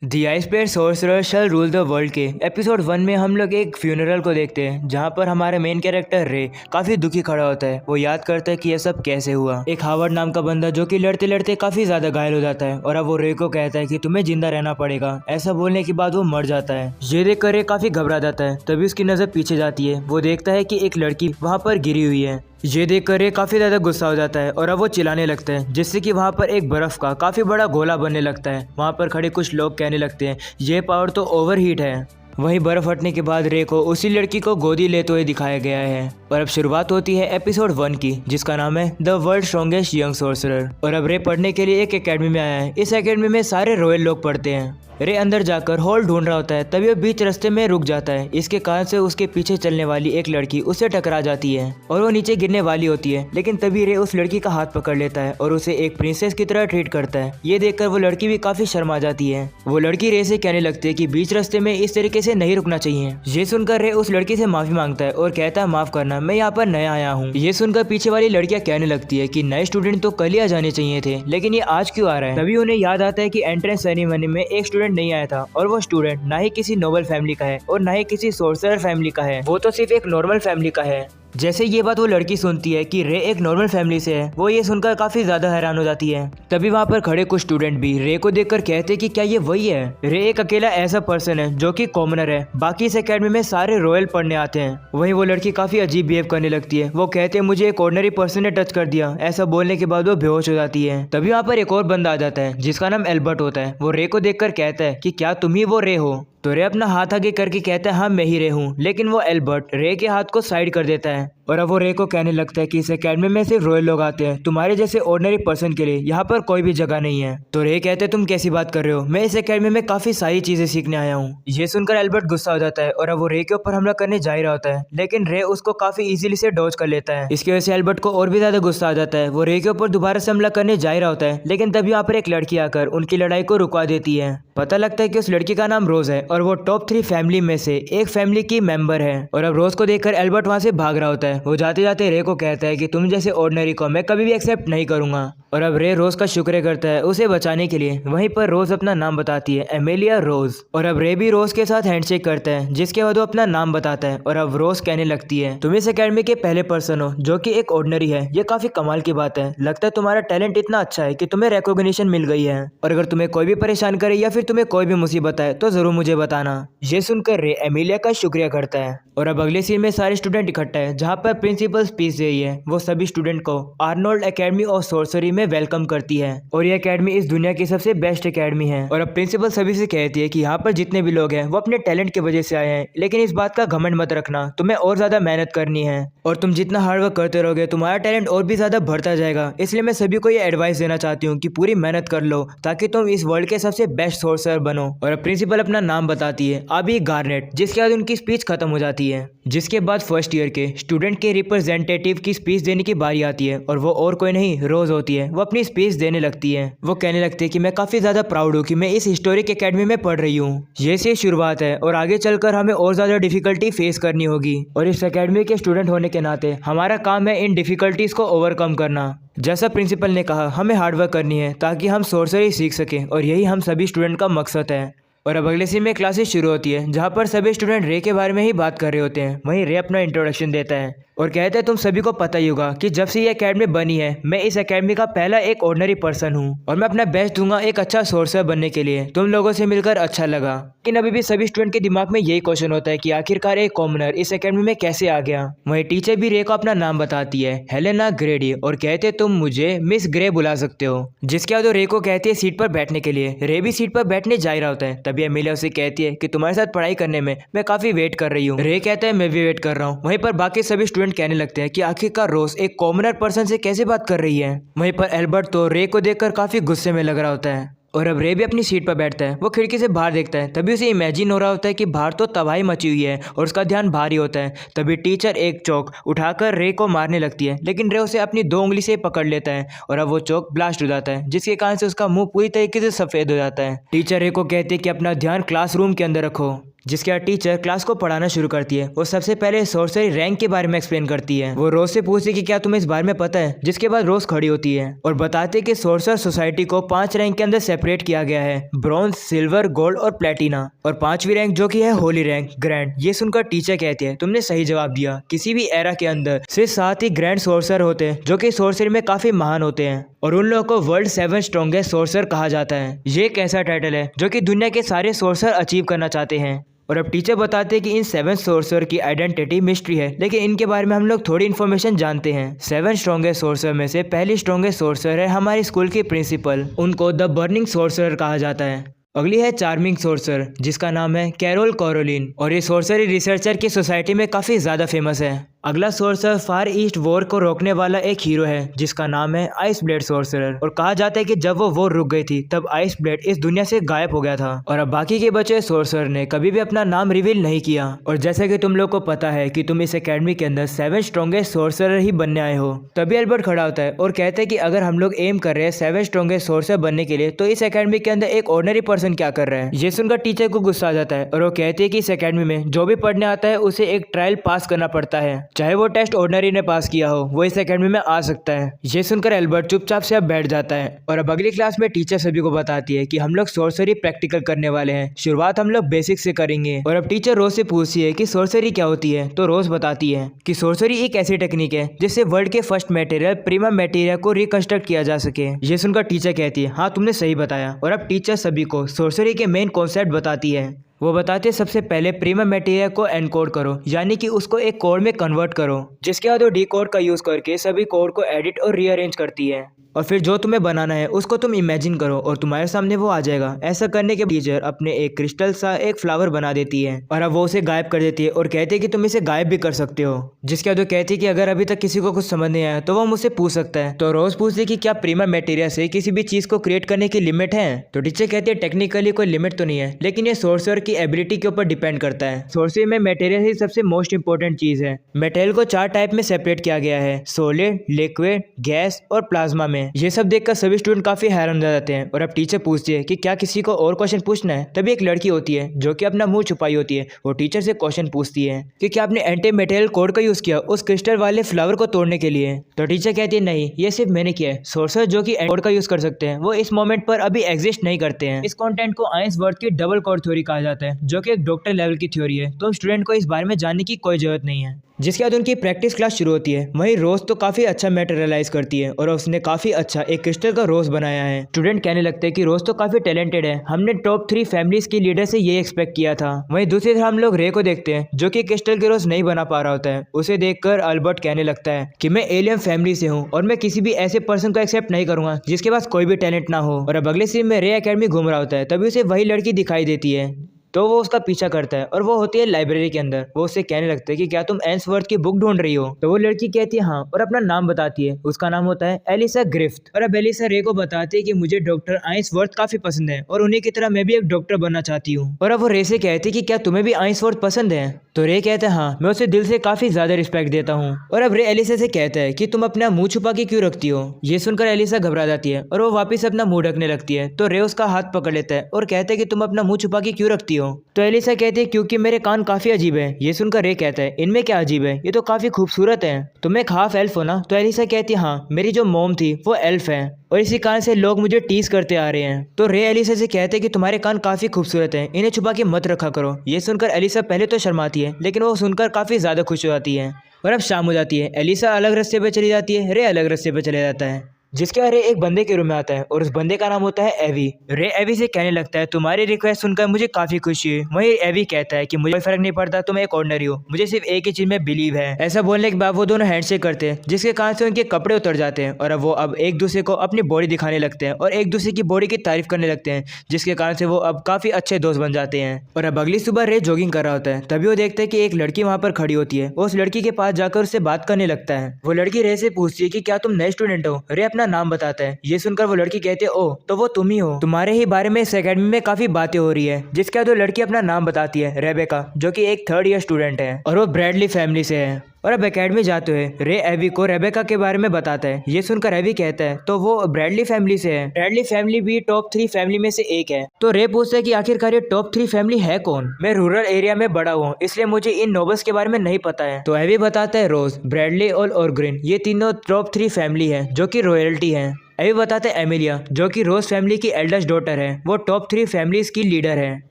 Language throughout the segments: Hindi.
The ice pair sorcerer shall rule the world के एपिसोड 1 में हम लोग एक फ्यूनरल को देखते हैं जहां पर हमारे मेन कैरेक्टर रे काफी दुखी खड़ा होता है। वो याद करता है कि यह सब कैसे हुआ। एक हावर्ड नाम का बंदा जो कि लड़ते लड़ते काफी ज्यादा घायल हो जाता है और अब वो रे को कहता है कि तुम्हें जिंदा रहना पड़ेगा। ऐसा बोलने के बाद वो मर जाता है। ये देख कर रे काफी घबरा जाता है। तभी उसकी नजर पीछे जाती है। वो देखता है कि एक लड़की वहां पर गिरी हुई है। ये देखकर ये काफी ज्यादा गुस्सा हो जाता है और अब वो चिल्लाने लगता है, जिससे कि वहां पर एक बर्फ का काफी बड़ा गोला बनने लगता है। वहां पर खड़े कुछ लोग कहने लगते हैं ये पावर तो ओवरहीट है। वहीं बर्फ हटने के बाद रे को उसी लड़की को गोदी लेते हुए दिखाया गया है। और अब शुरुआत होती है एपिसोड 1 की, जिसका नाम है the world strongest young sorcerer. और अब रे पढ़ने के लिए एक एकेडमी में आया है। इस एकेडमी में सारे रॉयल लोग पढ़ते हैं। रे अंदर जाकर हॉल ढूंढ रहा होता है, तभी वो बीच रास्ते में रुक जाता है। इसके कारण से उसके पीछे चलने वाली एक लड़की उससे टकरा जाती है और वो नीचे गिरने वाली होती है। लेकिन तभी रे उस लड़की का हाथ पकड़ लेता है और उसे एक प्रिंसेस की तरह ट्रीट करता है। ये देखकर वो लड़की भी काफी शर्मा जाती है। वो लड़की रे से कहने लगती है कि बीच रास्ते में इस तरीके से नहीं रुकना चाहिए। ये सुनकर रे उस लड़की से माफी मांगता है और कहता है माफ करना, मैं यहाँ पर नया आया हूँ। ये सुनकर पीछे वाली लड़कियां कहने लगती है कि नए स्टूडेंट तो कल ही आ जाने चाहिए थे, लेकिन ये आज क्यों आ रहा है। तभी उन्हें याद आता है कि एंट्रेंस सेरेमनी में एक स्टूडेंट नहीं आया था और वो स्टूडेंट ना ही किसी नोबल फैमिली का है और ना ही किसी सोर्सरर फैमिली का है। वो तो सिर्फ एक नॉर्मल फैमिली का है। जैसे ये बात वो लड़की सुनती है कि रे एक नॉर्मल फैमिली से है, वो ये सुनकर काफी ज्यादा हैरान हो जाती है। तभी वहाँ पर खड़े कुछ स्टूडेंट भी रे को देखकर कहते हैं कि क्या ये वही है। रे एक अकेला ऐसा पर्सन है जो कि कॉमनर है, बाकी इस एकेडमी में सारे रॉयल पढ़ने आते हैं। वहीं वो लड़की काफी अजीब बिहेव करने लगती है। वो कहते हैं मुझे एक ऑर्डिनरी पर्सन ने टच कर दिया। ऐसा बोलने के बाद वो बेहोश हो जाती है। तभी वहाँ पर एक और बंदा आ जाता है जिसका नाम एल्बर्ट होता है। वो रे को देखकर कहता है कि क्या तुम ही वो रे हो। तो रे अपना हाथ आगे करके कहता है हाँ मैं ही रे हूँ। लेकिन वो एल्बर्ट रे के हाथ को साइड कर देता है और अब वो रे को कहने लगता है कि इस एकेडमी में सिर्फ रॉयल लोग आते हैं, तुम्हारे जैसे ऑर्डिनरी पर्सन के लिए यहाँ पर कोई भी जगह नहीं है। तो रे कहते हैं तुम कैसी बात कर रहे हो, मैं इस एकेडमी में काफी सारी चीजें सीखने आया हूँ। ये सुनकर एल्बर्ट गुस्सा हो जाता है और अब वो रे के ऊपर हमला करने जा ही रहा होता है, लेकिन रे उसको काफी इजीली से डॉज कर लेता है। इसकी वजह से एल्बर्ट को और भी ज्यादा गुस्सा आ जाता है। वो रे के ऊपर दोबारा से हमला करने जा ही रहा होता है, लेकिन तभी यहाँ पर एक लड़की आकर उनकी लड़ाई को रुकवा देती है। पता लगता है कि उस लड़की का नाम रोज है और वो टॉप 3 फैमिली में से एक फैमिली की मेंबर है। और अब रोज को देखकर एल्बर्ट वहां से भाग रहा होता है। वो जाते जाते रे को कहता है कि तुम जैसे ऑर्डिनरी को मैं कभी भी एक्सेप्ट नहीं करूंगा। और अब रे रोज का शुक्र करता है उसे बचाने के लिए। वहीं पर रोज अपना नाम बताती है, एमेलिया रोज। और अब रे भी रोज के साथ हैंडशेक करता है, जिसके बाद वो अपना नाम बताता है। और अब रोज कहने लगती है तुम इस एकेडमी के पहले पर्सन हो जो कि एक ऑर्डिनरी है। ये काफी कमाल की बात है। लगता है तुम्हारा टैलेंट इतना अच्छा है कि तुम्हें रिकॉग्निशन मिल गई है। और अगर तुम्हें कोई भी परेशान करे या फिर तुम्हें कोई भी मुसीबत आए तो जरूर मुझे बताना। ये सुनकर रे एमेलिया का शुक्रिया करता है। और अब अगले सीन में सारे स्टूडेंट इकट्ठा है, जहाँ पर प्रिंसिपल स्पीच दे रही है। वो सभी स्टूडेंट को आर्नोल्ड एकेडमी ऑफ सोर्सरी में वेलकम करती है और ये एकेडमी इस दुनिया की सबसे बेस्ट एकेडमी है। और अब प्रिंसिपल सभी से कहती है कि यहाँ पर जितने भी लोग हैं वो अपने टैलेंट की वजह से आए हैं, लेकिन इस बात का घमंड मत रखना, तुम्हें और ज्यादा मेहनत करनी है और तुम जितना हार्डवर्क करते रहोगे तुम्हारा टैलेंट और भी ज्यादा बढ़ता जाएगा। इसलिए मैं सभी को ये एडवाइस देना चाहती हूँ कि पूरी मेहनत कर लो ताकि तुम इस वर्ल्ड के सबसे बेस्ट सोर्सर बनो। और अब प्रिंसिपल अपना नाम बताती है, आबी गार्नेट, जिसके बाद उनकी स्पीच खत्म हो जाती है। जिसके बाद फर्स्ट ईयर के स्टूडेंट के रिप्रेजेंटेटिव की स्पीच देने की बारी आती है और वो और कोई नहीं रोज होती है। वो अपनी स्पीच देने लगती है। वो कहने लगती है कि मैं काफी ज्यादा प्राउड हूँ कि मैं इस हिस्टोरिक एकेडमी में पढ़ रही हूँ। ये सिर्फ शुरुआत है और आगे चलकर हमें और ज्यादा डिफिकल्टी फेस करनी होगी और इस एकेडमी के स्टूडेंट होने के नाते हमारा काम है इन डिफिकल्टीज को ओवरकम करना। जैसा प्रिंसिपल ने कहा हमें हार्डवर्क करनी है ताकि हम सोर्सरी सीख सकें और यही हम सभी स्टूडेंट का मकसद है। और अब अगले सीन में क्लासेस शुरू होती है, जहाँ पर सभी स्टूडेंट रे के बारे में ही बात कर रहे होते हैं। वहीं रे अपना इंट्रोडक्शन देता है और कहता है तुम सभी को पता ही होगा कि जब से ये एकेडमी बनी है मैं इस एकेडमी का पहला एक ऑर्डिनरी पर्सन हूँ और मैं अपना बेस्ट दूंगा एक अच्छा सोर्सर बनने के लिए। तुम लोगों से मिलकर अच्छा लगा। लेकिन अभी भी सभी स्टूडेंट के दिमाग में यही क्वेश्चन होता है कि आखिरकार एक कॉमनर इस एकेडमी में कैसे आ गया। वहीं टीचर भी रे को अपना नाम बताती है, हेलेना ग्रेडी, और कहते तुम मुझे मिस ग्रे बुला सकते हो। जिसके बाद रे को कहती है सीट पर बैठने के लिए। रे भी सीट पर बैठने जा रहा होता है। तभी एमिलिया उसे कहती है कि तुम्हारे साथ पढ़ाई करने में मैं काफी वेट कर रही हूँ। रे कहता है मैं भी वेट कर रहा हूँ। वहीं पर बाकी सभी स्टूडेंट कहने लगते हैं कि आखिरकार रोज एक कॉमनर पर्सन से कैसे बात कर रही है। वहीं पर एल्बर्ट तो रे को देखकर काफी गुस्से में लग रहा होता है और अब रे भी अपनी सीट पर बैठता है। वो खिड़की से बाहर देखता है। तभी उसे इमेजिन हो रहा होता है कि बाहर तो तबाही मची हुई है और उसका ध्यान बाहर ही होता है। तभी टीचर एक चौक उठाकर रे को मारने लगती है, लेकिन रे उसे अपनी 2 उंगली से पकड़ लेता है और अब वो चौक ब्लास्ट हो जाता है, जिसके कारण से उसका मुंह पूरी तरीके से सफेद हो जाता है। टीचर रे को कहते हैं कि अपना ध्यान क्लासरूम के अंदर रखो। जिसके बाद टीचर क्लास को पढ़ाना शुरू करती है। वो सबसे पहले सोर्सरी रैंक के बारे में एक्सप्लेन करती है। वो रोज से पूछती है कि क्या तुम्हें इस बारे में पता है, जिसके बाद रोज खड़ी होती है और बताती है कि सोर्सर सोसाइटी को 5 रैंक के अंदर सेपरेट किया गया है, ब्रॉन्ज, सिल्वर, गोल्ड और प्लेटिना, और 5वीं रैंक जो कि है होली रैंक, ग्रैंड। ये सुनकर टीचर कहती है तुमने सही जवाब दिया, किसी भी एरा के अंदर सिर्फ 7 ही ग्रैंड सोर्सर होते हैं जो कि सोर्सरी में काफी महान होते हैं, और उन लोगों को वर्ल्ड 7 स्ट्रॉन्गेस्ट सोर्सर कहा जाता है। ये एक ऐसा टाइटल है जो कि दुनिया के सारे सोर्सर अचीव करना चाहते हैं। और अब टीचर बताते हैं कि इन 7 सोर्सर की आइडेंटिटी मिस्ट्री है, लेकिन इनके बारे में हम लोग थोड़ी इन्फॉर्मेशन जानते हैं। 7 स्ट्रॉन्गेस्ट सोर्सर में से पहली स्ट्रॉन्गेस्ट सोर्सर है हमारी स्कूल की प्रिंसिपल, उनको द बर्निंग सोर्सर कहा जाता है। अगली है चार्मिंग सोर्सर, जिसका नाम है कैरोल कोरोलिन, और ये सोर्सरी रिसर्चर की सोसाइटी में काफी ज्यादा फेमस है। अगला सोर्सर फार ईस्ट वॉर को रोकने वाला एक हीरो है जिसका नाम है आइस ब्लेड सोर्सरर, और कहा जाता है कि जब वो वॉर रुक गई थी तब आइस ब्लेड इस दुनिया से गायब हो गया था। और अब बाकी के बचे सोर्सर ने कभी भी अपना नाम रिवील नहीं किया। और जैसे कि तुम लोग को पता है कि तुम इस एकेडमी के अंदर 7 स्ट्रॉन्गेस्ट सोर्सरर ही बनने आए हो, तभी अल्बर्ट खड़ा होता है और कहते हैं कि अगर हम लोग एम कर रहे हैं 7 स्ट्रॉन्गेस्ट सोर्सर बनने के लिए, तो इस एकेडमी के अंदर एक ऑर्डिनरी पर्सन क्या कर रहा है। ये सुनकर टीचर को गुस्सा आ जाता है और वो कहती है कि इस एकेडमी में जो भी पढ़ने आता है उसे एक ट्रायल पास करना पड़ता है, चाहे वो टेस्ट ऑर्डिनरी ने पास किया हो, वो इस एकेडमी में आ सकता है। ये सुनकर एल्बर्ट चुपचाप से अब बैठ जाता है। और अब अगली क्लास में टीचर सभी को बताती है कि हम लोग सोर्सरी प्रैक्टिकल करने वाले हैं, शुरुआत हम लोग बेसिक से करेंगे। और अब टीचर रोज से पूछती है कि सोर्सरी क्या होती है, तो रोज बताती है कि सोर्सरी एक ऐसी टेक्निक है जिससे वर्ल्ड के फर्स्ट मटेरियल प्रीमा मटेरियल को रिकंस्ट्रक्ट किया जा सके। ये सुनकर टीचर कहती है हाँ तुमने सही बताया। और अब टीचर सभी को सोर्सरी के मेन कॉन्सेप्ट बताती है। वो बताते सबसे पहले प्रीमा मटेरियल को एनकोड करो, यानी कि उसको एक कोड में कन्वर्ट करो, जिसके बाद वो डी कोड का यूज करके सभी कोड को एडिट और रीअरेंज करती है। और फिर जो तुम्हें बनाना है उसको तुम इमेजिन करो और तुम्हारे सामने वो आ जाएगा। ऐसा करने के टीचर अपने एक क्रिस्टल सा एक फ्लावर बना देती है और अब वो उसे गायब कर देती है और कहती है कि तुम इसे गायब भी कर सकते हो। जिसके बाद वो कहती है कि अगर अभी तक किसी को कुछ समझ नहीं आया तो वो मुझसे पूछ सकता है। तो रोज पूछती है कि क्या प्रीमा मटेरियल से किसी भी चीज को क्रिएट करने की लिमिट है। तो टीचर कहती है टेक्निकली कोई लिमिट तो नहीं है, लेकिन ये सोर्सर की एबिलिटी के ऊपर डिपेंड करता है। सोर्सरी में मटेरियल ही सबसे मोस्ट इंपॉर्टेंट चीज है। मटेरियल को 4 टाइप में सेपरेट किया गया है, सॉलिड, लिक्विड, गैस और प्लाज्मा में। ये सब देखकर सभी स्टूडेंट काफी हैरान हो जाते हैं। और अब टीचर पूछती है कि क्या किसी को और क्वेश्चन पूछना है। तभी एक लड़की होती है जो कि अपना मुंह छुपाई होती है, वो टीचर से क्वेश्चन पूछती है कि क्या आपने एंटी मटेरियल कोड का यूज किया उस क्रिस्टल वाले फ्लावर को तोड़ने के लिए। तो टीचर कहती है नहीं, ये सिर्फ मैंने किया है। सोर्सर जो कि कोड का यूज कर सकते हैं वो इस मोमेंट पर अभी एग्जिस्ट नहीं करते हैं। इस कंटेंट को आइंसवर्थ की डबल कोड थ्योरी कहा जाता है, जो कि एक डॉक्टर लेवल की थ्योरी है, तो स्टूडेंट को इस बारे में जानने की कोई जरूरत नहीं है। जिसके बाद उनकी प्रैक्टिस क्लास शुरू होती है। वहीं रोज तो काफी अच्छा मटेरियलाइज करती है और उसने काफी अच्छा एक क्रिस्टल का रोज बनाया है। स्टूडेंट कहने लगते हैं कि रोज तो काफी टैलेंटेड है, हमने टॉप 3 फैमिलीज की लीडर से ये एक्सपेक्ट किया था। वहीं दूसरी तरफ हम लोग रे को देखते हैं जो कि क्रिस्टल के रोज नहीं बना पा रहा होता है। उसे देखकर अल्बर्ट कहने लगता है कि मैं एलियन फैमिली से हूँ और मैं किसी भी ऐसे पर्सन को एक्सेप्ट नहीं करूंगा जिसके पास कोई भी टैलेंट ना हो। और अब अगले सीन में रे एकेडमी घूम रहा होता है, तभी उसे वही लड़की दिखाई देती है। तो वो उसका पीछा करता है और वो होती है लाइब्रेरी के अंदर। वो उससे कहने लगता है कि क्या तुम एंसवर्थ की बुक ढूंढ रही हो। तो वो लड़की कहती है हाँ, और अपना नाम बताती है। उसका नाम होता है एलिसा ग्रिफ्ट। और अब एलिसा रे को बताती है कि मुझे डॉक्टर आइंसवर्थ काफी पसंद है और उन्हीं की तरह मैं भी एक डॉक्टर बनना चाहती हूँ। और अब वो रे से कहती है कि क्या तुम्हें भी आइंसवर्थ पसंद है। तो रे कहता है हाँ, मैं उसे दिल से काफी ज्यादा रिस्पेक्ट देता हूँ। और अब रे एलिसा से कहता है कि तुम अपना मुंह छुपा के क्यों रखती हो। ये सुनकर एलिसा घबरा जाती है और वो वापस अपना मुंह ढकने लगती है। तो रे उसका हाथ पकड़ लेता है और कहता है कि तुम अपना मुंह छुपा के क्यों रखती हो। तो एलिसा कहती है क्योंकि मेरे कान काफी अजीब है। ये सुनकर रे कहता है इनमें क्या अजीब है, ये तो काफी खूबसूरत है। तुम एक हाफ एल्फ हो ना। तो एलिसा कहती है हाँ, मेरी जो मॉम थी वो एल्फ है और इसी कारण से लोग मुझे टीज करते आ रहे हैं। तो रे एलिसा से कहते हैं कि तुम्हारे कान काफी खूबसूरत हैं, इन्हें छुपा के मत रखा करो। ये सुनकर एलिसा पहले तो शर्माती है, लेकिन वो सुनकर काफी ज्यादा खुश हो जाती है। और अब शाम हो जाती है। एलिसा अलग रास्ते पे चली जाती है, रे अलग रास्ते पे चले जाता है। जिसके बाद रे एक बंदे के रूम में आता है और उस बंदे का नाम होता है एवी। रे एवी से कहने लगता है तुम्हारी रिक्वेस्ट सुनकर मुझे काफी खुशी हुई। वहीं एवी कहता है कि मुझे कोई फर्क नहीं पड़ता, तुम एक ऑर्डिनरी हो, मुझे सिर्फ एक ही चीज में बिलीव है। ऐसा बोलने के बाद वो दोनों हैंडशेक करते हैं, जिसके कारण से उनके कपड़े उतर जाते हैं और अब वो अब एक दूसरे को अपनी बॉडी दिखाने लगते हैं और एक दूसरे की बॉडी की तारीफ करने लगते हैं, जिसके कारण से वो अब काफी अच्छे दोस्त बन जाते हैं। और अब अगली सुबह रे जॉगिंग कर रहा होता है, तभी वो देखता है कि एक लड़की वहां पर खड़ी होती है। वो उस लड़की के पास जाकर उससे बात करने लगता है। वो लड़की रे से पूछती है कि क्या तुम नए स्टूडेंट हो। रे अपना नाम बताता है। ये सुनकर वो लड़की कहती है ओ, तो वो तुम ही हो, तुम्हारे ही बारे में इस एकेडमी में काफी बातें हो रही है। जिसके बाद वो लड़की अपना नाम बताती है रेबेका, जो कि एक 3rd ईयर स्टूडेंट है और वो ब्रैडली फैमिली से है। और अब एकेडमी जाते हुए रे एवी को रेबेका के बारे में बताता है। ये सुनकर एवी कहता है तो वो ब्रैडली फैमिली से है। ब्रैडली फैमिली भी टॉप 3 फैमिली में से एक है। तो रे पूछता है कि आखिरकार ये टॉप 3 फैमिली है कौन। मैं रूरल एरिया में बड़ा हुआ हूँ, इसलिए मुझे इन नोबल्स के बारे में नहीं पता है। तो एवी बताता है रोज, ब्रैडली और ग्रीन ये तीनों टॉप 3 फैमिली है जो कि रॉयल्टी है। अभी बताते हैं एमिलिया जो कि रोज फैमिली की एल्डेस्ट डॉटर है, वो टॉप 3 फैमिलीज की लीडर है।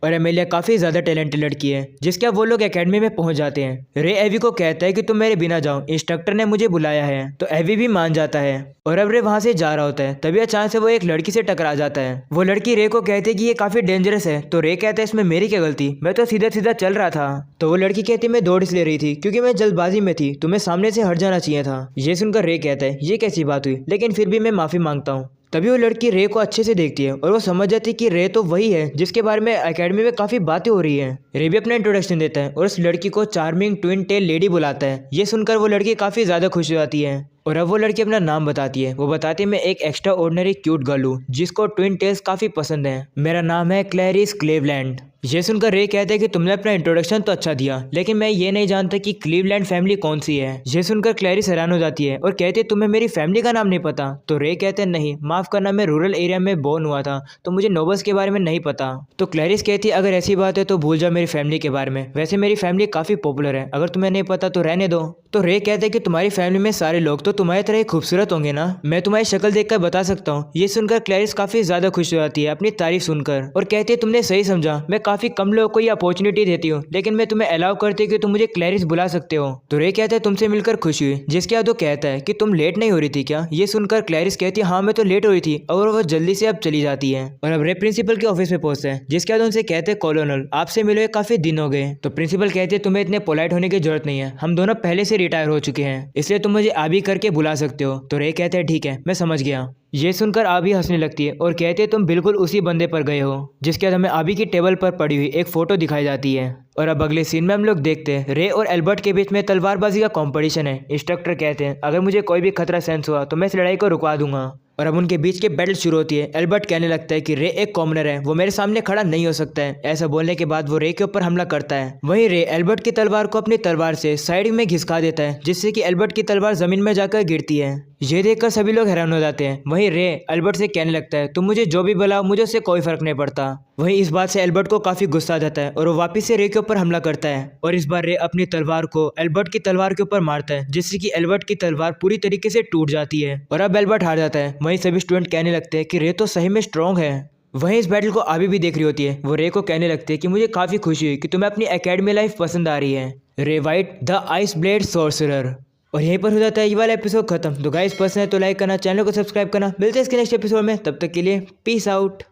और एमिलिया काफी ज्यादा टैलेंटेड लड़की है जिसके वो लोग एकेडमी में पहुंच जाते हैं। रे एवी को कहता है कि तुम मेरे बिना जाओ, इंस्ट्रक्टर ने मुझे बुलाया है। तो एवी भी मान जाता है और अब रे वहां से जा रहा होता है। तभी अचानक से वो एक लड़की से टकरा जाता है। वो लड़की रे को कहती है कि ये काफी डेंजरस है। तो रे कहता है इसमें मेरी क्या गलती, मैं तो सीधा सीधा चल रहा था। तो वो लड़की कहती है मैं दौड़ इसलिए रही थी क्योंकि मैं जल्दबाजी में थी, तुम्हें सामने से हट जाना चाहिए था। ये सुनकर रे कहता है ये कैसी बात हुई, लेकिन फिर भी मैं माफी मांगता हूँ। तभी वो लड़की रे को अच्छे से देखती है और वो समझ जाती है कि रे तो वही है जिसके बारे में एकेडमी में काफी बातें हो रही है। रे भी अपना इंट्रोडक्शन देता है और उस लड़की को चार्मिंग ट्विन टेल लेडी बुलाता है। ये सुनकर वो लड़की काफी ज्यादा खुश हो जाती है और अब वो लड़की अपना नाम बताती है। वो बताती है मैं एक एक्स्ट्रा ऑर्डिनरी क्यूट गर्ल हूँ जिसको ट्विन टेल्स काफी पसंद है। मेरा नाम है क्लैरिस क्लीवलैंड। ये सुनकर रे कहते हैं कि तुमने अपना इंट्रोडक्शन तो अच्छा दिया, लेकिन मैं ये नहीं जानता कि क्लीवलैंड फैमिली कौन सी है। ये सुनकर क्लैरिस हैरान हो जाती है और कहती है तुम्हें मेरी फैमिली का नाम नहीं पता। तो रे कहते हैं नहीं माफ करना, मैं रूरल एरिया में बोर्न हुआ था तो मुझे नोबल्स के बारे में नहीं पता। तो क्लैरिस कहती है अगर ऐसी बात है तो भूल जाओ मेरी फैमिली के बारे में, वैसे मेरी फैमिली काफी पॉपुलर है, अगर तुम्हें नहीं पता तो रहने दो। तो रे कहते हैं कि तुम्हारी फैमिली में सारे लोग तो तुम्हारी तरह खूबसूरत होंगे ना, मैं तुम्हारी शक्ल देखकर बता सकता हूँ। ये सुनकर क्लैरिस काफी ज्यादा खुश हो जाती है अपनी तारीफ सुनकर और कहती है तुमने सही समझा, मैं काफी कम लोगों को अपॉर्चुनिटी देती हूँ लेकिन मैं तुम्हें अलाउ करती हूँ कि तुम मुझे क्लैरिस बुला सकते हो। तो रे कहता है तुमसे मिलकर खुशी हुई। जिसके बाद वो कहता है कि तुम लेट नहीं हो रही थी क्या। ये सुनकर क्लैरिस कहती है हाँ मैं तो लेट हो रही थी, और वो जल्दी से अब चली जाती है। और अब रे प्रिंसिपल के ऑफिस में पहुंचते हैं। जिसके बाद उनसे कहते हैं कॉलोनल आपसे मिले काफी दिन हो गए। तो प्रिंसिपल कहते हैं तुम्हें इतने पोलाइट होने की जरूरत नहीं है, हम दोनों पहले से रिटायर हो चुके हैं, इसलिए तुम मुझे आबी करके बुला सकते हो। तो रे कहते हैं ठीक है मैं समझ गया। ये सुनकर आबी हंसने लगती है और कहते हैं तुम बिल्कुल उसी बंदे पर गए हो। जिसके बाद हमें आबी की टेबल पर पड़ी हुई एक फोटो दिखाई जाती है। और अब अगले सीन में हम लोग देखते हैं रे और एल्बर्ट के बीच में तलवारबाजी का कंपटीशन है। इंस्ट्रक्टर कहते हैं अगर मुझे कोई भी खतरा सेंस हुआ तो मैं इस लड़ाई को रुकवा दूंगा। और अब उनके बीच के बैटल शुरू होती है। एल्बर्ट कहने लगता है कि रे एक कॉमनर है, वो मेरे सामने खड़ा नहीं हो सकता है। ऐसा बोलने के बाद वो रे के ऊपर हमला करता है। वहीं रे एल्बर्ट की तलवार को अपनी तलवार से साइड में घिसका देता है जिससे कि एल्बर्ट की तलवार जमीन में जाकर गिरती है। ये देखकर सभी लोग हैरान हो जाते हैं। वहीं रे एल्बर्ट से कहने लगता है तुम मुझे जो भी बुलाओ मुझे उससे कोई फर्क नहीं पड़ता। वहीं इस बात से एल्बर्ट को काफी गुस्सा आ जाता है और वो वापस से रे के ऊपर हमला करता है और इस बार रे अपनी तलवार को एल्बर्ट की तलवार के ऊपर मारता है जिससे कि एल्बर्ट की तलवार पूरी तरीके से टूट जाती है और अब एल्बर्ट हार जाता है। वहीं सभी स्टूडेंट कहने लगते हैं कि रे तो सही में स्ट्रॉन्ग है। वहीं इस बैटल को आबी भी देख रही होती है। वो रे को कहने लगती है कि मुझे काफी खुशी हुई कि तुम्हें अपनी एकेडमी लाइफ पसंद आ रही है। रे white the ice blade sorcerer. और यहीं पर हो जाता है ये वाला एपिसोड खत्म। तो गाइस पसंद है तो लाइक करना, चैनल को सब्सक्राइब करना। मिलते हैं इसके नेक्स्ट एपिसोड में, तब तक के लिए पीस आउट।